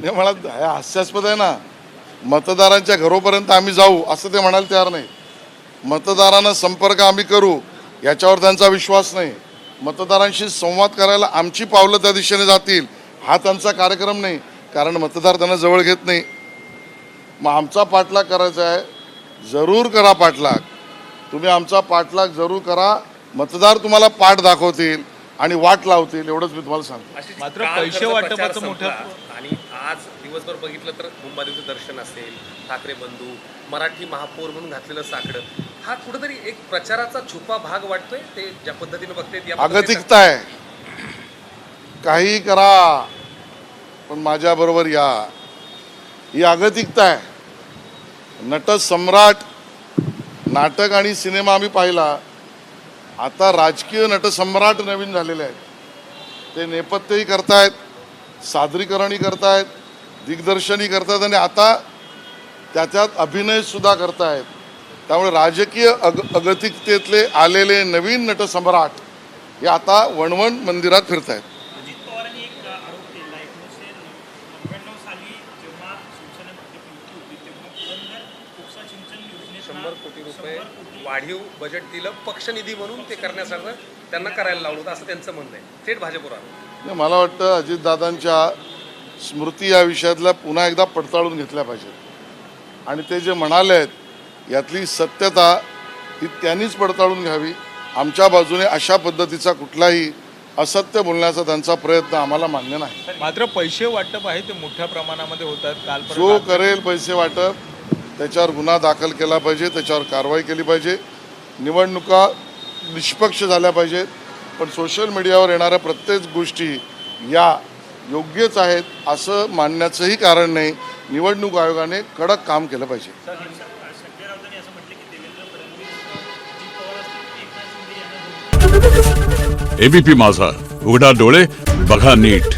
नाही म्हणत हास्यास्पद आहे ना, मतदारांच्या घरोपर्यंत आम्ही जाऊ असं ते म्हणायला तयार नाही. मतदारांना संपर्क आम्ही करू याच्यावर त्यांचा विश्वास नाही. मतदारांशी संवाद करायला आमची पावलं त्या दिशेने जातील हा त्यांचा कार्यक्रम नाही, कारण मतदार त्यांना जवळ घेत नाही. मग आमचा पाठलाग करायचा आहे, जरूर करा पाठलाग. तुम्ही आमचा पाठलाग जरूर करा, मतदार तुम्हाला पाठ दाखवतील आणि वाट लावतील, एवढंच मी तुम्हाला सांगतो. मात्र पैसे वाटपाचं मोठं आणि आज दिवसभर बघितलं तर मुंबादेवीचं दर्शन असेल, ठाकरे बंधू, मराठी महापौर म्हणून घातलेलं साकडं, हा कुठेतरी एक प्रचाराचा छुपा भाग वाटतोय. ते ज्या पद्धतीने बघते अगतिकता आहे. काही करा पण माझ्या बरोबर या, ही अगतिकता आहे. नटसम्राट नाटक आणि सिनेमा आम्ही पाहिला, आता राजकीय नटसम्राट नवीन झालेले आहेत. ते नेपथ्यही करतायत, सादरीकरणही करतायत, दिग्दर्शनही करतायत आणि आता त्याच्यात अभिनय सुद्धा करतायत. त्यामुळे राजकीय अगतिकतेतले आलेले नवीन नटसम्राट हे आता वणवण मंदिरात फिरतायत. अजित पवारांनी एक आरोप केला 1999 साली जेव्हा शिवसेना युती होती तेव्हा पुरंदर उपसा सिंचन योजनेत 100 कोटी रुपये वाढीव बजेट दिलं पक्षनिधी म्हणून ते करण्यासारखं त्यांना करायला लावलं होतं असं त्यांचं म्हणणं आहे. थेट भाजपवर आलं. मला वाटतं अजितदादांच्या स्मृती या विषयातल्या पुन्हा एकदा पडताळून घेतल्या पाहिजेत आणि ते जे म्हणाले आहेत यातली सत्यता ही त्यांनीच पडताळून घ्यावी. आमच्या बाजूने अशा पद्धतीचा कुठलाही असत्य बोलण्याचा त्यांचा प्रयत्न आम्हाला मान्य नाही. मात्र पैसे वाटप आहे ते मोठ्या प्रमाणामध्ये होतात. काल जो करेल पैसे वाटप त्याच्यावर गुन्हा दाखल केला पाहिजे, त्याच्यावर कारवाई केली पाहिजे. निवडणुका निष्पक्ष झाल्या पाहिजेत, पण सोशल मीडियावर येणाऱ्या प्रत्येक गोष्टी या योग्यच आहेत असं मानण्याचंही कारण नाही. निवडणूक आयोगाने कडक काम केलं पाहिजे. संजय राऊतांनी असं म्हटलं की देवेंद्र फडणवीस अजित पवार असतील एकनाथ शिंदे यांना एबीपी माझा, उघडा डोळे बघा नीट.